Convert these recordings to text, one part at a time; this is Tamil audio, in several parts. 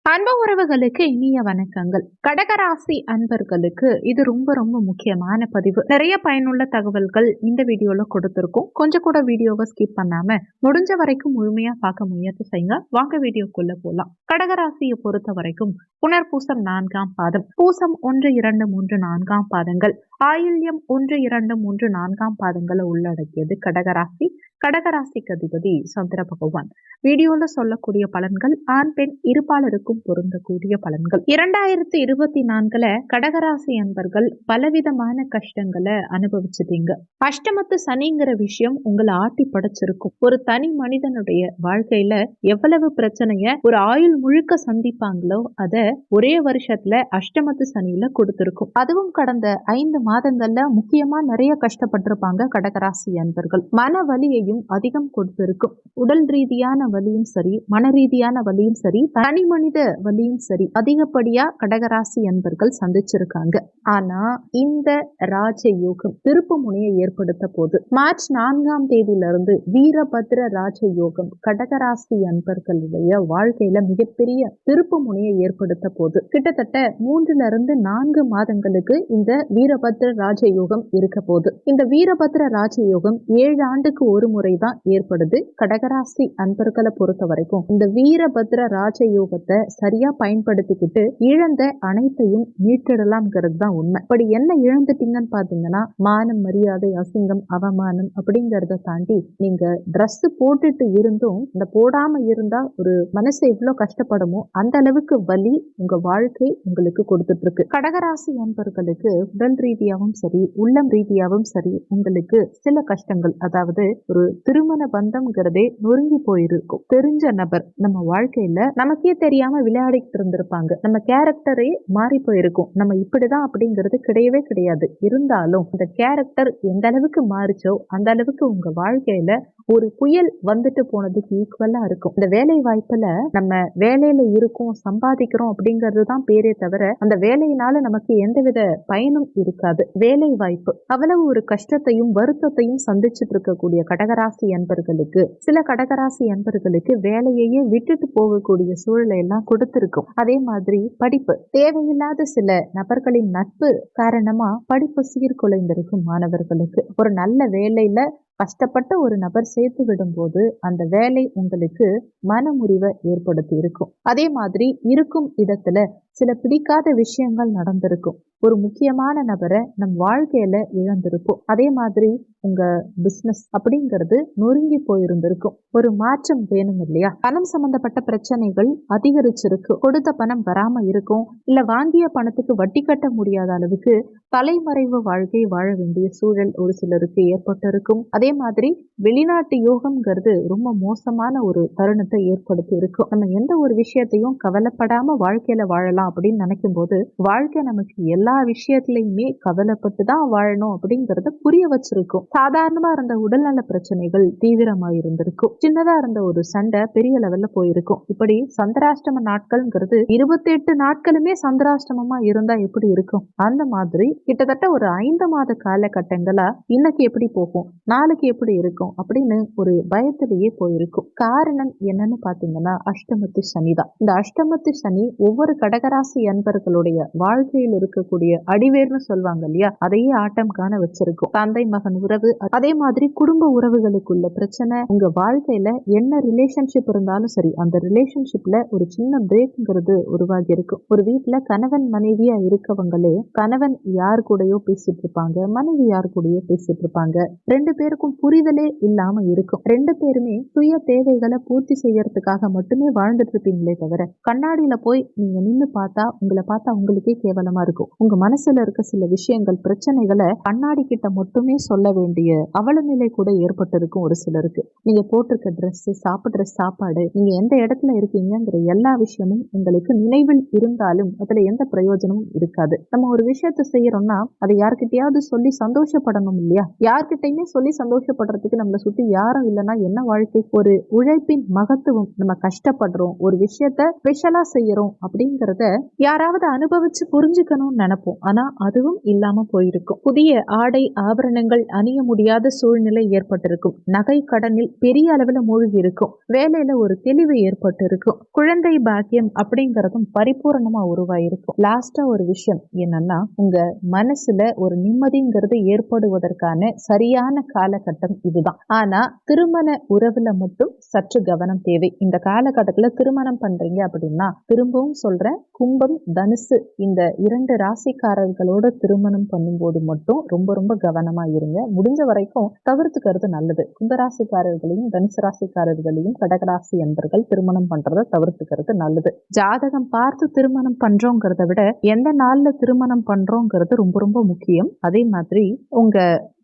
அன்பு உறவுகளுக்கு இனிய வணக்கங்கள். கடகராசி அன்பர்களுக்கு இது ரொம்ப ரொம்ப முக்கியமான பதிவு. நிறைய பயனுள்ள தகவல்கள் இந்த வீடியோல கொடுத்திருக்கோம். கொஞ்சம் கூட வீடியோவை ஸ்கிப் பண்ணாம முடிஞ்ச வரைக்கும் முழுமையா பார்க்க முயற்சி செய்யுங்க. வாங்க வீடியோக்குள்ள போலாம். கடகராசியை பொறுத்த வரைக்கும் புனர்பூசம் 4ஆம் பாதம், பூசம் 1, 2, 3, 4ஆம் பாதங்கள், ஆயில்யம் 1, 2, 3, 4ஆம் பாதங்களை உள்ளடக்கியது கடகராசி. கடகராசிக்கு அதிபதி சந்திர பகவான். வீடியோல சொல்லக்கூடிய பலன்கள் ஆண் பெண் இருபாலருக்கும் பொருந்தக்கூடிய பலன்கள். 2024 கடகராசி அன்பர்கள் பலவிதமான கஷ்டங்களை அனுபவிச்சிட்டீங்க. அஷ்டமத்து சனிங்கிற விஷயம் உங்களை ஆட்டி படைச்சிருக்கும். ஒரு தனி மனிதனுடைய வாழ்க்கையில எவ்வளவு பிரச்சனைய ஒரு ஆயுள் முழுக்க சந்திப்பாங்களோ அத ஒரே வருஷத்துல அஷ்டமத்து சனியில கொடுத்திருக்கும். அதுவும் கடந்த 5 மாதங்கள்ல முக்கியமா நிறைய கஷ்டப்பட்டிருப்பாங்க கடகராசி அன்பர்கள். மன வலியையும் அதிகம் கொடுத்திருக்கும். உடல் ரீதியான வலியும் சரி, மன ரீதியான வலியும் சரி, தனி மனித வலியும் சரி, அதிகப்படியா கடகராசி அன்பர்கள் சந்திச்சிருக்காங்க. ஆனா இந்த ராஜயோகம் திருப்பு முனையை ஏற்படுத்த போது மார்ச் 4ஆம் தேதியிலிருந்து வீரபத்ர ராஜயோகம் கடகராசி அன்பர்களுடைய வாழ்க்கையில மிகப்பெரிய திருப்பு முனையை ஏற்படுத்த போது கிட்டத்தட்ட 3 to 4 மாதங்களுக்கு இந்த வீரபத்ர ராஜயோகம் இருக்க போது. இந்த வீரபத்ர ராஜயோகம் 7 ஆண்டுக்கு ஒரு முறைதான் ஏற்படுது. கடகராசி அன்பர்களை பொறுத்த வரைக்கும் இந்த வீரபத்ர ராஜயோகத்தை சரியா பயன்படுத்திக்கிட்டு இழந்த அனைத்தையும் மீட்டெடலாம்ங்கிறது தான் உண்மை. அப்படி என்ன இழந்துட்டீங்கன்னு பாத்தீங்கன்னா, மானம், மரியாதை, அசிங்கம், அவமானம் அப்படிங்கறத தாண்டி நீங்க ட்ரெஸ் போட்டுட்டு இருந்தும் இந்த போடாம இருந்தா ஒரு மனசு எவ்வளவு கஷ்டப்படுமோ அந்த அளவுக்கு வலி உங்க வாழ்க்கை உங்களுக்கு கொடுத்துட்டு இருக்கு. கடகராசி அன்பர்களுக்கு உடல் ரீதியாகவும் சரி, உள்ளம் ரீதியாகவும் சரி, உங்களுக்கு சில கஷ்டங்கள், அதாவது ஒரு திருமண பந்தம்ங்கிறதே நொறுங்கி போயிருக்கும். தெரிஞ்ச நபர் நம்ம வாழ்க்கையில நமக்கே தெரியாம விளையாடிட்டு இருந்திருப்பாங்க. நம்ம கேரக்டரே மாறி போயிருக்கும். நம்ம இப்படிதான் அப்படிங்கிறது கிடையவே கிடையாது. இருந்தாலும் இந்த கேரக்டர் எந்த அளவுக்கு மாறிச்சோ அந்த அளவுக்கு உங்க வாழ்க்கையில ஒரு புயல் வந்துட்டு போனதுக்கு ஈக்குவலா இருக்கும். இந்த வேலை வாய்ப்புல நம்ம வேலையில இருக்கோம், சம்பாதிக்கிறோம் அப்படிங்கிறது தான் பேரே தவிர அந்த வேலையினால நமக்கு எந்தவித பயனும் இருக்காது. வேலை வாய்ப்பு அவ்வளவு ஒரு கஷ்டத்தையும் வருத்தத்தையும் சந்திச்சுட்டு இருக்கக்கூடிய கடகராசி அன்பர்களுக்கு, சில கடகராசி அன்பர்களுக்கு வேலையையே விட்டுட்டு போகக்கூடிய சூழலை எல்லாம் கொடுத்திருக்கும். அதே மாதிரி படிப்பு, தேவையில்லாத சில நபர்களின் நட்பு காரணமா படிப்பு சீர்குலைந்திருக்கும் மாணவர்களுக்கு. ஒரு நல்ல வேலையில கஷ்டப்பட்ட ஒரு நபர் சேர்த்து விடும்போது அந்த வேலை உங்களுக்கு மனமுறிவை ஏற்படுத்தி இருக்கும். அதே மாதிரி இருக்கும் இடத்துல சில பிடிக்காத விஷயங்கள் நடந்திருக்கும். ஒரு முக்கியமான நபரை நம் வாழ்க்கையில இழந்திருக்கும். அதே மாதிரி உங்க பிசினஸ் அப்படிங்கிறது நொறுங்கி போயிருந்திருக்கும். ஒரு மாற்றம் வேணும் இல்லையா? பணம் சம்பந்தப்பட்ட பிரச்சனைகள் அதிகரிச்சிருக்கு. கொடுத்த பணம் வராம இருக்கும். இல்ல வாங்கிய பணத்துக்கு வட்டி கட்ட முடியாத அளவுக்கு தலைமறைவு வாழ்க்கை வாழ வேண்டிய சூழல் ஒரு சிலருக்கு ஏற்பட்டிருக்கும். அதே மாதிரி வெளிநாட்டு யோகம்ங்கிறது ரொம்ப மோசமான ஒரு தருணத்தை ஏற்படுத்தி இருக்கும். நம்ம எந்த ஒரு விஷயத்தையும் கவலைப்படாம வாழ்க்கையில வாழலாம் அப்படின்னு நினைக்கும் போது வாழ்க்கை நமக்கு எல்லா விஷயத்திலையுமே கவலைப்பட்டு தான் வாழணும் அப்படிங்கறத புரிய வச்சிருக்கும். சாதாரணமா இருந்த உடல்நல பிரச்சனைகள் தீவிரமா இருந்திருக்கும். சின்னதா இருந்த ஒரு சண்டை பெரிய லெவல்ல போயிருக்கும். இப்படி சந்திராஷ்டம நாட்கள்ங்கிறது 28 நாட்களுமே சந்திராஷ்டமமா இருந்தா எப்படி இருக்கும்? அந்த மாதிரி கிட்டத்தட்ட ஒரு 5 மாத காலகட்டங்களா இன்னைக்கு எப்படி போகும், நாளைக்கு எப்படி இருக்கும் அப்படின்னு ஒரு பயத்திலேயே போயிருக்கும். காரணம் என்னன்னு பாத்தீங்கன்னா அஷ்டமத்து சனிதான். இந்த அஷ்டமத்து சனி ஒவ்வொரு கடகராசி அன்பர்களுடைய வாழ்க்கையில் இருக்கக்கூடிய அடிவேர்னு சொல்லுவாங்க இல்லையா, அதையே ஆட்டம் காண வச்சிருக்கும். தந்தை மகன் உறவு, அதே மாதிரி குடும்ப உறவுகளுக்குள்ள பிரச்சனை, உங்க வாழ்க்கையில என்ன ரிலேஷன்ஷிப் இருந்தாலும் சரி அந்த ரிலேஷன்ஷிப்ல ஒரு சின்ன பிரேக்ங்கிறது உருவாகி இருக்கும். ஒரு வீட்டுல கணவன் மனைவியா இருக்கவங்களே கணவன் யார் கூடயோ பேசிட்டு இருப்பாங்க, மனைவி யார் கூடயோ பேசிட்டு இருப்பாங்க. 2 பேருக்கும் புரிதலே இல்லாம இருக்கும். 2 பேருமே சுய தேவைகளை பூர்த்தி செய்யறதுக்காக மட்டுமே வாழ்ந்துட்டு இருப்பீங்களே தவிர கண்ணாடியில போய் நீங்க நின்னு பார்த்தா உங்களை பார்த்தா உங்களுக்கே கேவலமா இருக்கும். உங்க மனசுல இருக்க சில விஷயங்கள், பிரச்சனைகளை கண்ணாடி கிட்ட மட்டுமே சொல்ல வேண்டிய அவல நிலை கூட ஏற்பட்டிருக்கும் ஒரு சிலருக்கு. நீங்க போட்டிருக்க ட்ரெஸ், சாப்பிடுற சாப்பாடு, நீங்க எந்த இடத்துல இருக்கீங்கிற எல்லா விஷயமும் உங்களுக்கு நினைவில் இருந்தாலும் அதுல எந்த பிரயோஜனமும் இருக்காது. நம்ம ஒரு விஷயத்த செய்யறோம்னா அதை யார்கிட்டயாவது சொல்லி சந்தோஷப்படணும் இல்லையா? யார்கிட்டயுமே சொல்லி சந்தோஷப்படுறதுக்கு நம்மளை சுத்தி யாரும் இல்லைன்னா என்ன வாழ்க்கை? ஒரு உழைப்பின் மகத்துவம், நம்ம கஷ்டப்படுறோம், ஒரு விஷயத்த ஸ்பெஷலா செய்யறோம் அப்படிங்கறத யாராவது அனுபவிச்சு புரிஞ்சுக்கணும்னு நினைப்போம். ஆனா அதுவும் இல்லாம போயிருக்கும். புதிய ஆடை ஆபரணங்கள் அணிய முடியாத சூழ்நிலை ஏற்பட்டிருக்கும். நகை கடனில் பெரிய அளவுல மூழ்கி இருக்கும். வேலையில ஒரு தெளிவு ஏற்பட்டு இருக்கும். குழந்தை பாக்கியம் அப்படிங்கறதும் பரிபூரணமா உருவாயிருக்கும். லாஸ்டா ஒரு விஷயம் என்னன்னா, உங்க மனசுல ஒரு நிம்மதிங்கிறது ஏற்படுவதற்கான சரியான காலகட்டம் இதுதான். ஆனா திருமண உறவுல மட்டும் சற்று கவனம் தேவை. இந்த காலகட்டத்துல திருமணம் பண்றீங்க அப்படின்னா, திரும்பவும் சொல்றேன், கும்பம் தனுசு இந்த 2 ராசிக்காரர்களோட திருமணம் பண்ணும்போது மட்டும் ரொம்ப ரொம்ப கவனமா இருங்க. முடிஞ்ச வரைக்கும் தவிர்த்துக்கிறது நல்லது. கும்பராசிக்காரர்களையும் தனுசு ராசிக்காரர்களையும் கடகராசி அன்பர்கள் திருமணம் பண்றதை தவிர்த்துக்கிறது நல்லது. ஜாதகம் பார்த்து திருமணம் பண்றோங்கிறத விட எந்த நாள்ல திருமணம் பண்றோங்கிறது ரொம்ப ரொம்ப முக்கியம். அதே மாதிரி உங்க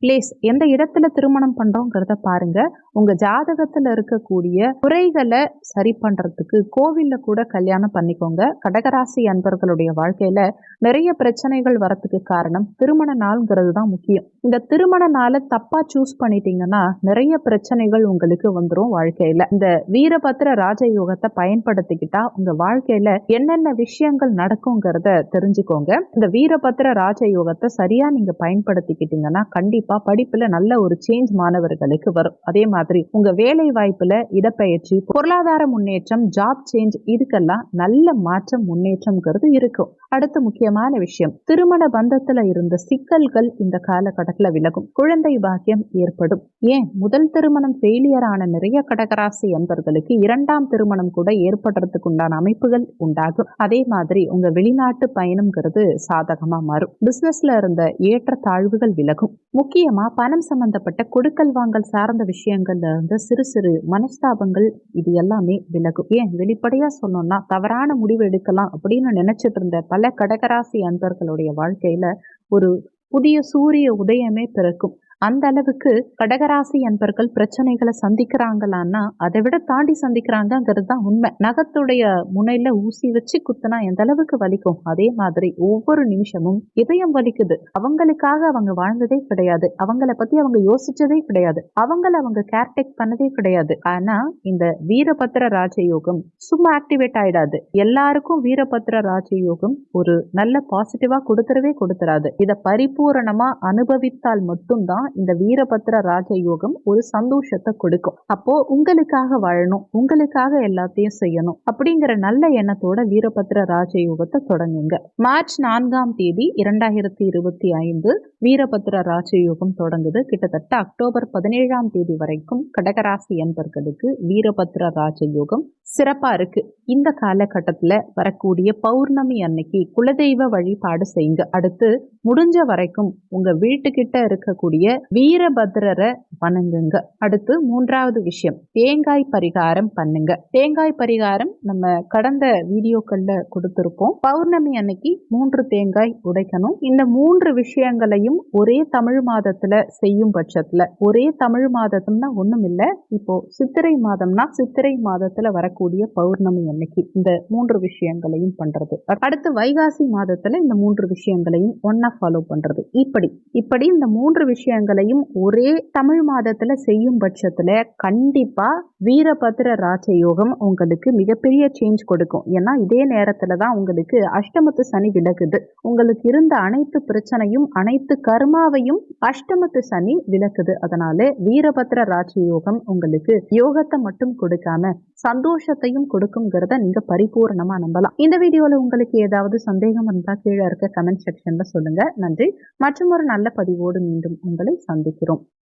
பிளேஸ் எந்த இடத்துல திருமணம் பண்றோங்கிறத பாருங்க. உங்க ஜாதகத்துல இருக்கக்கூடிய குறைகளை சரி பண்றதுக்கு கோவில்ல கூட கல்யாணம் பண்ணிக்கோங்க. கடகராசி அன்பர்களுடைய வாழ்க்கையில நிறைய பிரச்சனைகள் வரத்துக்கு காரணம் திருமண நாள்ங்கிறது தான் முக்கியம். இந்த திருமண நாளை தப்பா சூஸ் பண்ணிட்டீங்கன்னா நிறைய பிரச்சனைகள் உங்களுக்கு வந்துடும் வாழ்க்கையில. இந்த வீரபத்ர ராஜயோகத்தை பயன்படுத்திக்கிட்டா உங்க வாழ்க்கையில என்னென்ன விஷயங்கள் நடக்குங்கிறத தெரிஞ்சுக்கோங்க. இந்த வீரபத்ர ராஜயோகத்தை சரியா நீங்க பயன்படுத்திக்கிட்டீங்கன்னா கண்டிப்பா படிப்புல நல்ல ஒரு சேஞ்ச் மாணவர்களுக்கு வரும். அதே மாதிரி உங்க வேலை வாய்ப்புல இடப்பெயர்ச்சி, பொருளாதார முன்னேற்றம், ஜாப் சேஞ்ச் இதுக்கெல்லாம் நல்ல மாற்றம் முன்னேற்றம்ங்கிறது இருக்கும். அடுத்த முக்கியமான விஷயம், திருமண பந்தத்துல இருந்த சிக்கல்கள் இந்த காலகட்டத்துல விலகும். குழந்தை பாக்கியம் ஏற்படும். ஏன் முதல் திருமணம் ஃபெயிலியர் ஆன நிறைய கடகராசி அன்பர்களுக்கு 2ஆம் திருமணம் கூட ஏற்படுறதுக்கு உண்டான அமைப்புகள் உண்டாகும். அதே மாதிரி உங்க வெளிநாட்டு பயணம்ங்கிறது சாதகமா மாறும். பிசினஸ்ல இருந்த ஏற்ற தாழ்வுகள் விலகும். முக்கியமா பணம் சம்பந்தப்பட்ட கொடுக்கல் வாங்கல் சார்ந்த விஷயங்கள்ல இருந்து சிறு சிறு மனஸ்தாபங்கள் இது எல்லாமே விலகும். ஏன் வெளிப்படையா சொன்னோம்னா, தவறான முடிவு எடுக்கலாம் அப்படின்னு நினைச்சிட்டு இருந்த பல கடகராசி அன்பர்களுடைய வாழ்க்கையில ஒரு புதிய சூரிய உதயமே பிறக்கும். அந்த அளவுக்கு கடகராசி அன்பர்கள் பிரச்சனைகளை சந்திக்கிறாங்களான்னா அதை விட தாண்டி சந்திக்கிறாங்கிறது தான் உண்மை. நகத்துடைய முனையில ஊசி வச்சு குத்துனா எந்த அளவுக்கு வலிக்கும், அதே மாதிரி ஒவ்வொரு நிமிஷமும் இதயம் வலிக்குது. அவங்களுக்காக அவங்க வாழ்ந்ததே கிடையாது, அவங்கள பத்தி அவங்க யோசிச்சதே கிடையாது, அவங்க கேர்டேக் பண்ணதே கிடையாது. ஆனா இந்த வீரபத்ர ராஜயோகம் சும்மா ஆக்டிவேட் ஆயிடாது. எல்லாருக்கும் வீரபத்ர ராஜயோகம் ஒரு நல்ல பாசிட்டிவா கொடுத்துறாது. இதை பரிபூரணமா அனுபவித்தால் மட்டும்தான் இந்த வீரபத்ர ராஜயோகம் ஒரு சந்தோஷத்தை கொடுக்கும். அப்போ உங்களுக்காக வாழணும், உங்களுக்காக எல்லாத்தையும் செய்யணும் அப்படிங்கிற நல்ல எண்ணத்தோட வீரபத்ர ராஜயோகத்தை தொடங்குங்க. மார்ச் 4ஆம் தேதி 2025 வீரபத்ர ராஜயோகம் தொடங்குது. கிட்டத்தட்ட அக்டோபர் 17ஆம் தேதி வரைக்கும் கடகராசி அன்பர்களுக்கு வீரபத்ர ராஜயோகம் சிறப்பா இருக்கு. இந்த காலகட்டத்துல வரக்கூடிய பௌர்ணமி அன்னைக்கு குலதெய்வ வழிபாடு செய்யுங்க. அடுத்து முடிஞ்ச வரைக்கும் உங்க வீட்டுக்கிட்ட இருக்கக்கூடிய வீரபத்ரரை வணங்குங்க. அடுத்து 3வது விஷயம், தேங்காய் பரிகாரம் பண்ணுங்க. தேங்காய் பரிகாரம் நம்ம கடந்த வீடியோக்கள்ல கொடுத்திருப்போம். பௌர்ணமி அன்னைக்கு 3 தேங்காய் உடைக்கணும். இந்த 3 விஷயங்களையும் ஒரே தமிழ் மாதத்துல செய்யும் பட்சத்துல, ஒரே தமிழ் மாதம்னா ஒண்ணும் இல்ல, இப்போ சித்திரை மாதம்னா சித்திரை மாதத்துல வரக்கூடிய பௌர்ணமி அன்னைக்கு இந்த 3 விஷயங்களையும் பண்றது. அடுத்து வைகாசி மாதத்துல இந்த 3 விஷயங்களையும் ஒன்னா ஃபாலோ பண்றது. இப்படி இந்த 3 விஷயங்களையும் ஒரே தமிழ் மாதத்துல செய்யும் பட்சத்துல கண்டிப்பா வீரபத்ர ராஜயோகம் உங்களுக்கு மிகப்பெரிய சேஞ்ச் கொடுக்கும். ஏன்னா இதே நேரத்துல தான் உங்களுக்கு அஷ்டமத்து சனி விலகுது. உங்களுக்கு இருந்த அனைத்து பிரச்சனையும் அனைத்து கர்மாவையும் அஷ்டமத்து சனி விலக்குது. அதனால வீரபத்ர ராஜயோகம் உங்களுக்கு யோகத்தை மட்டும் கொடுக்காம சந்தோஷத்தையும் கொடுக்கும்ங்கிறத நீங்க பரிபூர்ணமா நம்பலாம். இந்த வீடியோல உங்களுக்கு ஏதாவது சந்தேகம் இருந்தா கீழே இருக்க கமெண்ட் செக்ஷன்ல சொல்லுங்க. நன்றி. மற்றும் ஒரு நல்ல பதிவோடு மீண்டும் உங்களை சந்திக்கிறோம்.